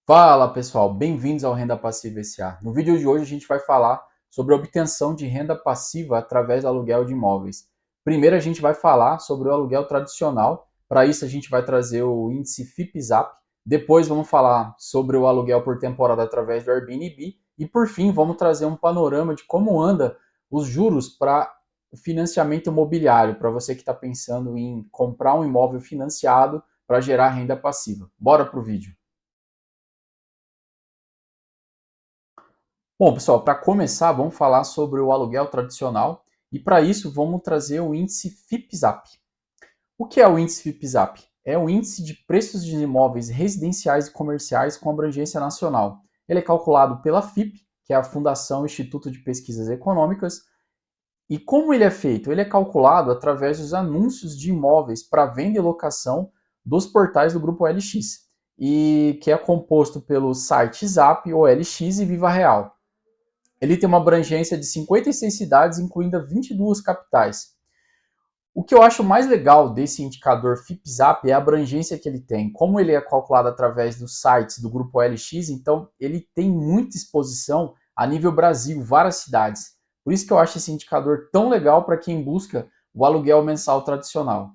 Fala pessoal, bem-vindos ao Renda Passiva SA. No vídeo de hoje a gente vai falar sobre a obtenção de renda passiva através do aluguel de imóveis. Primeiro a gente vai falar sobre o aluguel tradicional, para isso a gente vai trazer o índice FIPZAP, depois vamos falar sobre o aluguel por temporada através do Airbnb e por fim vamos trazer um panorama de como anda os juros para o financiamento imobiliário, para você que está pensando em comprar um imóvel financiado para gerar renda passiva. Bora para o vídeo. Bom, pessoal, para começar, vamos falar sobre o aluguel tradicional e para isso vamos trazer o índice FIPZAP. O que é o índice FIPZAP? É o índice de preços de imóveis residenciais e comerciais com abrangência nacional. Ele é calculado pela FIP, que é a Fundação Instituto de Pesquisas Econômicas, e como ele é feito? Ele é calculado através dos anúncios de imóveis para venda e locação dos portais do grupo OLX, e que é composto pelo site Zap, OLX e Viva Real. Ele tem uma abrangência de 56 cidades, incluindo 22 capitais. O que eu acho mais legal desse indicador FIPZAP é a abrangência que ele tem. Como ele é calculado através dos sites do grupo OLX, então ele tem muita exposição a nível Brasil, várias cidades. Por isso que eu acho esse indicador tão legal para quem busca o aluguel mensal tradicional.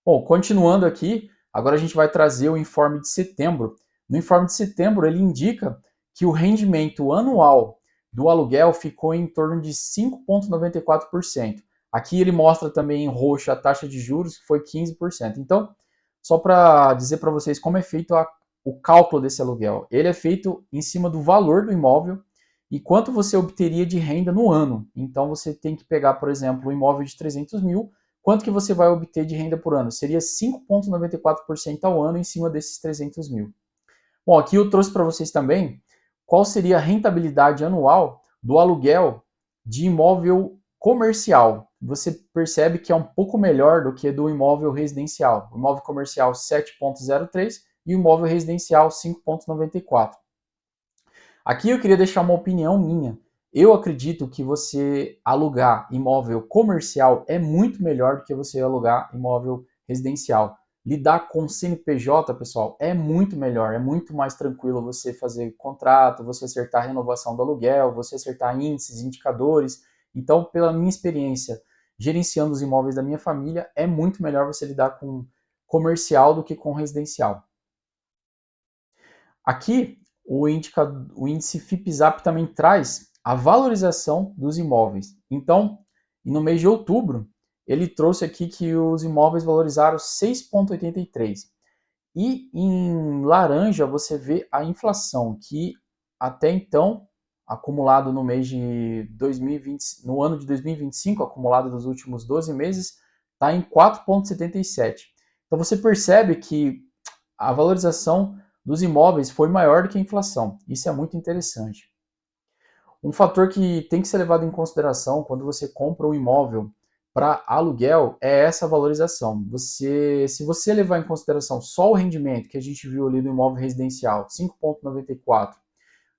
Bom, continuando aqui, agora a gente vai trazer o informe de setembro. No informe de setembro, ele indica que o rendimento anual do aluguel ficou em torno de 5,94%. Aqui ele mostra também em roxo a taxa de juros, que foi 15%. Então, só para dizer para vocês como é feito o cálculo desse aluguel. Ele é feito em cima do valor do imóvel e quanto você obteria de renda no ano. Então, você tem que pegar, por exemplo, um imóvel de 300 mil. Quanto que você vai obter de renda por ano? Seria 5,94% ao ano em cima desses 300 mil. Bom, aqui eu trouxe para vocês também qual seria a rentabilidade anual do aluguel de imóvel comercial. Você percebe que é um pouco melhor do que do imóvel residencial. O imóvel comercial 7,03 e o imóvel residencial 5,94. Aqui eu queria deixar uma opinião minha. Eu acredito que você alugar imóvel comercial é muito melhor do que você alugar imóvel residencial. Lidar com CNPJ, pessoal, é muito melhor, é muito mais tranquilo você fazer contrato, você acertar a renovação do aluguel, você acertar índices, indicadores. Então, pela minha experiência gerenciando os imóveis da minha família, é muito melhor você lidar com comercial do que com residencial. Aqui, o índice FIPZAP também traz a valorização dos imóveis. Então, no mês de outubro, ele trouxe aqui que os imóveis valorizaram 6,83. E em laranja você vê a inflação, que até então, acumulado no mês de 2020, no ano de 2025, acumulado dos últimos 12 meses, está em 4,77. Então você percebe que a valorização dos imóveis foi maior do que a inflação. Isso é muito interessante. Um fator que tem que ser levado em consideração quando você compra um imóvel para aluguel é essa valorização. Se você levar em consideração só o rendimento que a gente viu ali no imóvel residencial, 5,94,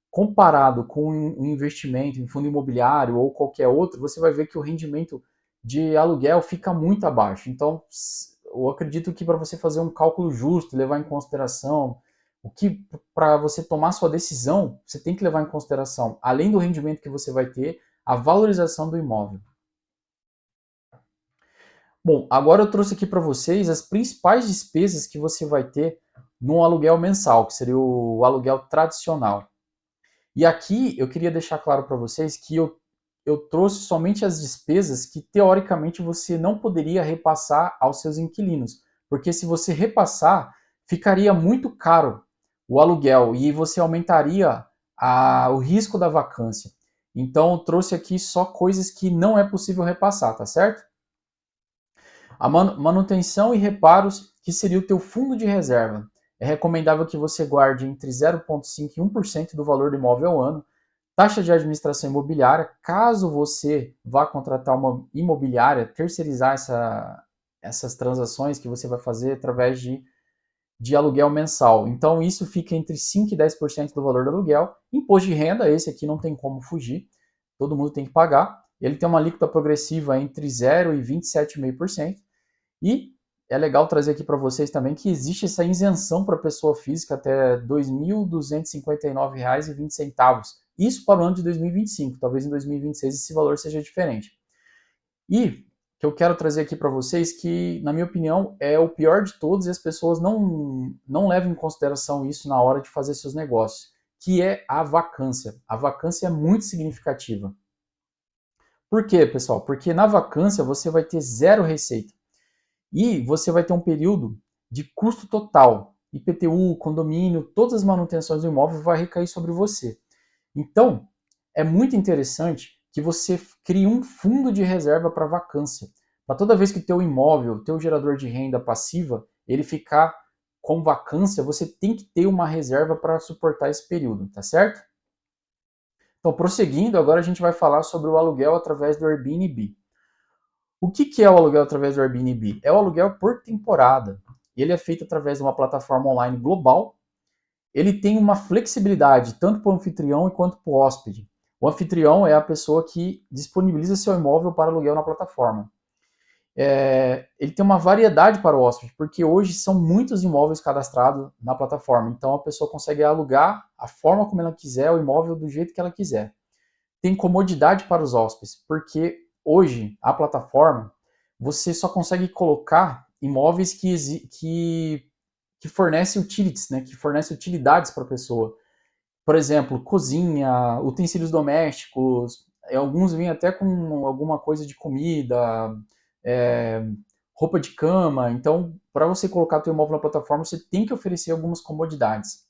comparado com um investimento em fundo imobiliário ou qualquer outro, você vai ver que o rendimento de aluguel fica muito abaixo. Então, eu acredito que para você fazer um cálculo justo, levar em consideração o que para você tomar sua decisão, você tem que levar em consideração, além do rendimento que você vai ter, a valorização do imóvel. Bom, agora eu trouxe aqui para vocês as principais despesas que você vai ter num aluguel mensal, que seria o aluguel tradicional. E aqui eu queria deixar claro para vocês que eu trouxe somente as despesas que teoricamente você não poderia repassar aos seus inquilinos, porque se você repassar, ficaria muito caro o aluguel e você aumentaria o risco da vacância. Então eu trouxe aqui só coisas que não é possível repassar, tá certo? A manutenção e reparos, que seria o teu fundo de reserva. É recomendável que você guarde entre 0,5% e 1% do valor do imóvel ao ano. Taxa de administração imobiliária, caso você vá contratar uma imobiliária, terceirizar essas transações que você vai fazer através de aluguel mensal. Então, isso fica entre 5% e 10% do valor do aluguel. Imposto de renda, esse aqui não tem como fugir, todo mundo tem que pagar. Ele tem uma alíquota progressiva entre 0% e 27,5%. E é legal trazer aqui para vocês também que existe essa isenção para pessoa física até R$ 2.259,20. Isso para o ano de 2025. Talvez em 2026 esse valor seja diferente. E que eu quero trazer aqui para vocês que, na minha opinião, é o pior de todos e as pessoas não levam em consideração isso na hora de fazer seus negócios, que é a vacância. A vacância é muito significativa. Por quê, pessoal? Porque na vacância você vai ter zero receita. E você vai ter um período de custo total. IPTU, condomínio, todas as manutenções do imóvel vai recair sobre você. Então, é muito interessante que você crie um fundo de reserva para vacância. Para toda vez que teu imóvel, teu gerador de renda passiva, ele ficar com vacância, você tem que ter uma reserva para suportar esse período, tá certo? Então, prosseguindo, agora a gente vai falar sobre o aluguel através do Airbnb. O que é o aluguel através do Airbnb? É o aluguel por temporada. Ele é feito através de uma plataforma online global. Ele tem uma flexibilidade tanto para o anfitrião quanto para o hóspede. O anfitrião é a pessoa que disponibiliza seu imóvel para aluguel na plataforma. Ele tem uma variedade para o hóspede, porque hoje são muitos imóveis cadastrados na plataforma. Então a pessoa consegue alugar a forma como ela quiser, o imóvel do jeito que ela quiser. Tem comodidade para os hóspedes, porque hoje a plataforma você só consegue colocar imóveis que fornecem utilities, né, que fornecem utilidades para a pessoa. Por exemplo, cozinha, utensílios domésticos, alguns vêm até com alguma coisa de comida, é, roupa de cama. Então, para você colocar seu imóvel na plataforma, você tem que oferecer algumas comodidades.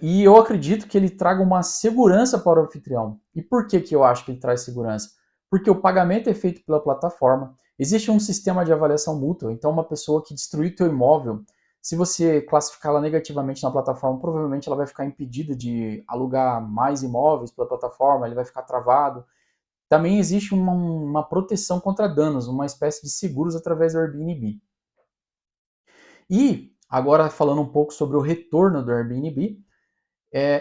E eu acredito que ele traga uma segurança para o anfitrião. E por que eu acho que ele traz segurança? Porque o pagamento é feito pela plataforma, existe um sistema de avaliação mútua, então uma pessoa que destruir teu imóvel, se você classificá-la negativamente na plataforma, provavelmente ela vai ficar impedida de alugar mais imóveis pela plataforma, ele vai ficar travado. Também existe uma proteção contra danos, uma espécie de seguros através do Airbnb. E, agora falando um pouco sobre o retorno do Airbnb,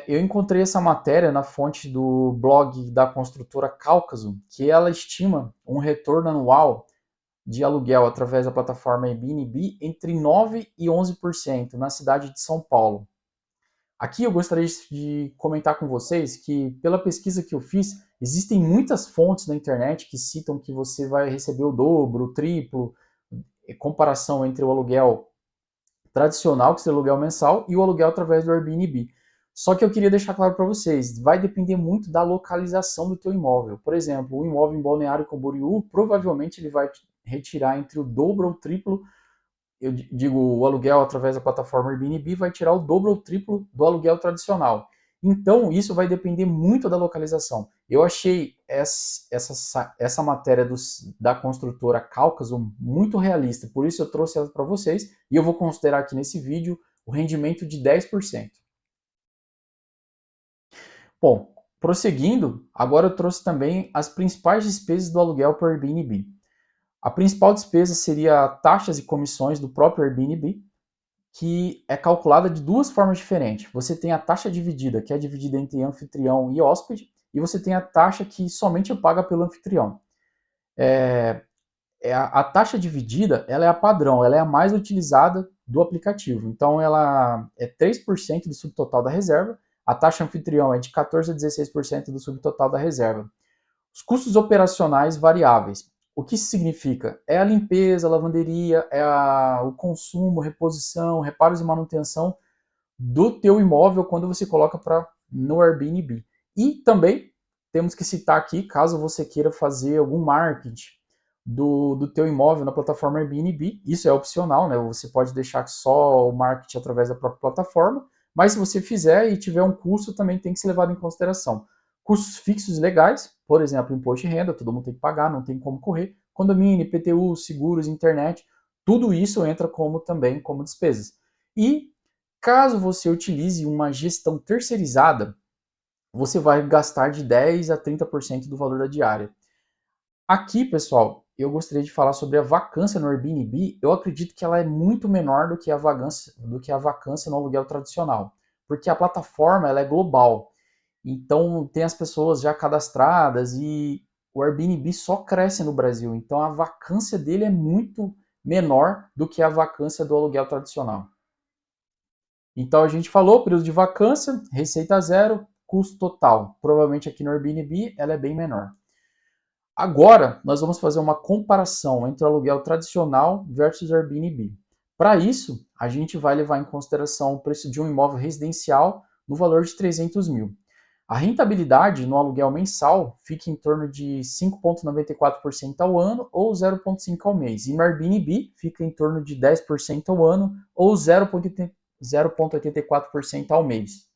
eu encontrei essa matéria na fonte do blog da construtora Cáucaso, que ela estima um retorno anual de aluguel através da plataforma Airbnb entre 9% e 11% na cidade de São Paulo. Aqui eu gostaria de comentar com vocês que, pela pesquisa que eu fiz, existem muitas fontes na internet que citam que você vai receber o dobro, o triplo, comparação entre o aluguel tradicional, que seria o aluguel mensal, e o aluguel através do Airbnb. Só que eu queria deixar claro para vocês, vai depender muito da localização do teu imóvel. Por exemplo, um imóvel em Balneário Camboriú, provavelmente ele vai retirar entre o dobro ou o triplo, eu digo, o aluguel através da plataforma Airbnb vai tirar o dobro ou o triplo do aluguel tradicional. Então, isso vai depender muito da localização. Eu achei essa matéria da construtora Cáucaso muito realista, por isso eu trouxe ela para vocês e eu vou considerar aqui nesse vídeo o rendimento de 10%. Bom, prosseguindo, agora eu trouxe também as principais despesas do aluguel por Airbnb. A principal despesa seria taxas e comissões do próprio Airbnb, que é calculada de duas formas diferentes. Você tem a taxa dividida, que é dividida entre anfitrião e hóspede, e você tem a taxa que somente é paga pelo anfitrião. A taxa dividida, ela é a padrão, ela é a mais utilizada do aplicativo. Então, ela é 3% do subtotal da reserva, a taxa anfitrião é de 14% a 16% do subtotal da reserva. Os custos operacionais variáveis. O que isso significa? É a limpeza, a lavanderia, o consumo, reposição, reparos e manutenção do teu imóvel quando você coloca no Airbnb. E também temos que citar aqui, caso você queira fazer algum marketing do teu imóvel na plataforma Airbnb, isso é opcional, né? Você pode deixar só o marketing através da própria plataforma, mas se você fizer e tiver um custo, também tem que ser levado em consideração. Custos fixos e legais, por exemplo, imposto de renda, todo mundo tem que pagar, não tem como correr. Condomínio, IPTU, seguros, internet, tudo isso entra também como despesas. E caso você utilize uma gestão terceirizada, você vai gastar de 10 a 30% do valor da diária. Aqui, pessoal, eu gostaria de falar sobre a vacância no Airbnb. Eu acredito que ela é muito menor do que a vacância no aluguel tradicional, porque a plataforma ela é global. Então, tem as pessoas já cadastradas e o Airbnb só cresce no Brasil, então a vacância dele é muito menor do que a vacância do aluguel tradicional. Então a gente falou, período de vacância, receita zero, custo total. Provavelmente aqui no Airbnb ela é bem menor. Agora nós vamos fazer uma comparação entre o aluguel tradicional versus o Airbnb. Para isso, a gente vai levar em consideração o preço de um imóvel residencial no valor de 300 mil. A rentabilidade no aluguel mensal fica em torno de 5,94% ao ano ou 0,5% ao mês. E no Airbnb fica em torno de 10% ao ano ou 0,84% ao mês.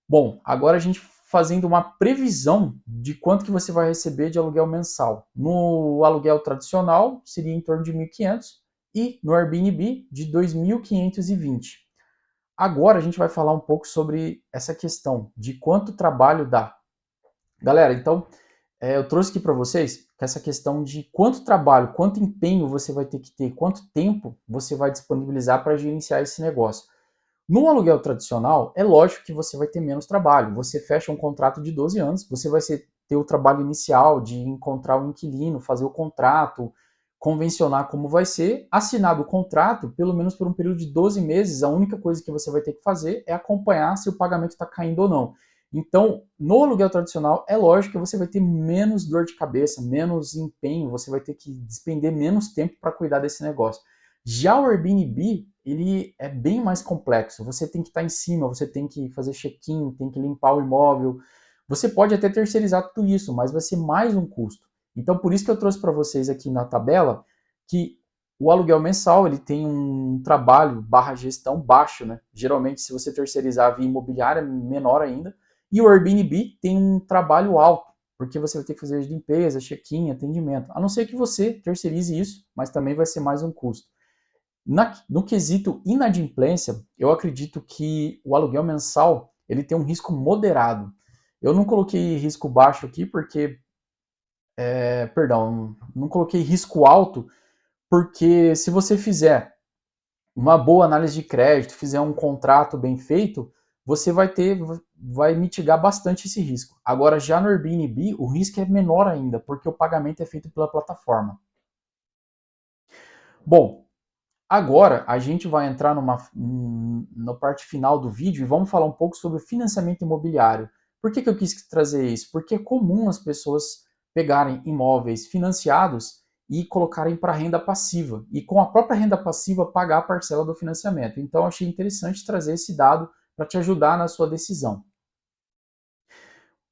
Bom, agora a gente fazendo uma previsão de quanto que você vai receber de aluguel mensal. No aluguel tradicional seria em torno de 1.500 e no Airbnb de 2.520. Agora a gente vai falar um pouco sobre essa questão de quanto trabalho dá. Galera, então eu trouxe aqui para vocês essa questão de quanto trabalho, quanto empenho você vai ter que ter, quanto tempo você vai disponibilizar para gerenciar esse negócio. No aluguel tradicional, é lógico que você vai ter menos trabalho. Você fecha um contrato de 12 anos, você vai ter o trabalho inicial de encontrar o inquilino, fazer o contrato, convencionar como vai ser. Assinado o contrato, pelo menos por um período de 12 meses, a única coisa que você vai ter que fazer é acompanhar se o pagamento está caindo ou não. Então, no aluguel tradicional, é lógico que você vai ter menos dor de cabeça, menos empenho, você vai ter que despender menos tempo para cuidar desse negócio. Já o Airbnb, ele é bem mais complexo. Você tem que estar em cima, você tem que fazer check-in, tem que limpar o imóvel. Você pode até terceirizar tudo isso, mas vai ser mais um custo. Então, por isso que eu trouxe para vocês aqui na tabela que o aluguel mensal ele tem um trabalho barra gestão baixo, né? Geralmente, se você terceirizar via imobiliária, menor ainda. E o Airbnb tem um trabalho alto, porque você vai ter que fazer limpeza, check-in, atendimento. A não ser que você terceirize isso, mas também vai ser mais um custo. No quesito inadimplência, eu acredito que o aluguel mensal ele tem um risco moderado. Eu não coloquei risco baixo aqui porque, perdão, não coloquei risco alto porque se você fizer uma boa análise de crédito, fizer um contrato bem feito, você vai mitigar bastante esse risco. Agora, já no Airbnb, o risco é menor ainda, porque o pagamento é feito pela plataforma. Bom, agora a gente vai entrar na parte final do vídeo e vamos falar um pouco sobre financiamento imobiliário. Por que eu quis trazer isso? Porque é comum as pessoas pegarem imóveis financiados e colocarem para renda passiva e com a própria renda passiva pagar a parcela do financiamento. Então achei interessante trazer esse dado para te ajudar na sua decisão.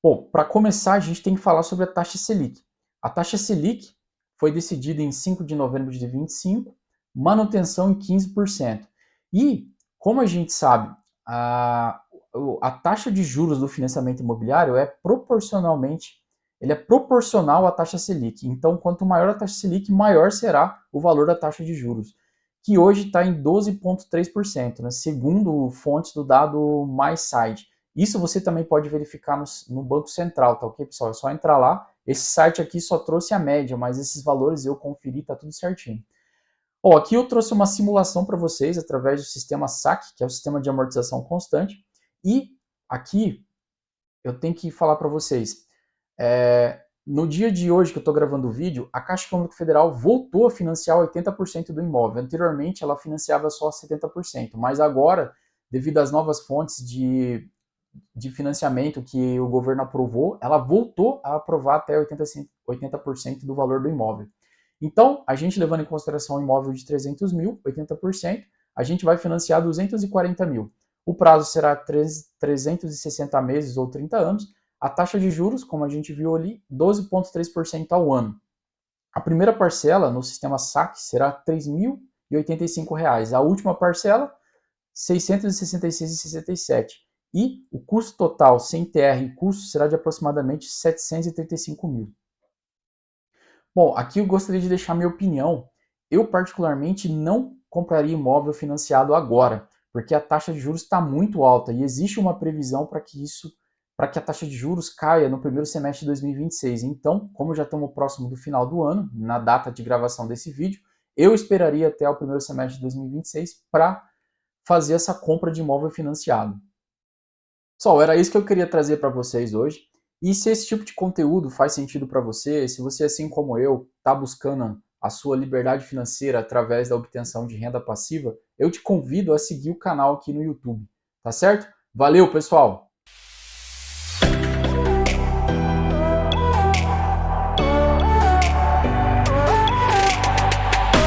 Bom, para começar a gente tem que falar sobre a taxa Selic. A taxa Selic foi decidida em 5 de novembro de 25, manutenção em 15%. E, como a gente sabe, a taxa de juros do financiamento imobiliário ele é proporcional à taxa Selic. Então, quanto maior a taxa Selic, maior será o valor da taxa de juros, que hoje está em 12,3%, né, segundo fontes do dado MySide. Isso você também pode verificar no Banco Central, tá ok, pessoal? É só entrar lá. Esse site aqui só trouxe a média, mas esses valores eu conferi, tá tudo certinho. Ó, aqui eu trouxe uma simulação para vocês através do sistema SAC, que é o sistema de amortização constante. E aqui eu tenho que falar para vocês. No dia de hoje que eu estou gravando o vídeo, a Caixa Econômica Federal voltou a financiar 80% do imóvel. Anteriormente ela financiava só 70%, mas agora, devido às novas fontes de financiamento que o governo aprovou, ela voltou a aprovar até 80% do valor do imóvel. Então, a gente levando em consideração um imóvel de 300 mil, 80%, a gente vai financiar 240 mil. O prazo será 360 meses ou 30 anos. A taxa de juros, como a gente viu ali, 12,3% ao ano. A primeira parcela no sistema SAC será R$ 3.085. A última parcela, R$ 666,67. E o custo total, sem TR e custo, será de aproximadamente 735 mil. Bom, aqui eu gostaria de deixar minha opinião. Eu, particularmente, não compraria imóvel financiado agora, porque a taxa de juros está muito alta e existe uma previsão para que a taxa de juros caia no primeiro semestre de 2026. Então, como já estamos próximo do final do ano, na data de gravação desse vídeo, eu esperaria até o primeiro semestre de 2026 para fazer essa compra de imóvel financiado. Pessoal, era isso que eu queria trazer para vocês hoje. E se esse tipo de conteúdo faz sentido para você, se você, assim como eu, está buscando a sua liberdade financeira através da obtenção de renda passiva, eu te convido a seguir o canal aqui no YouTube, tá certo? Valeu, pessoal!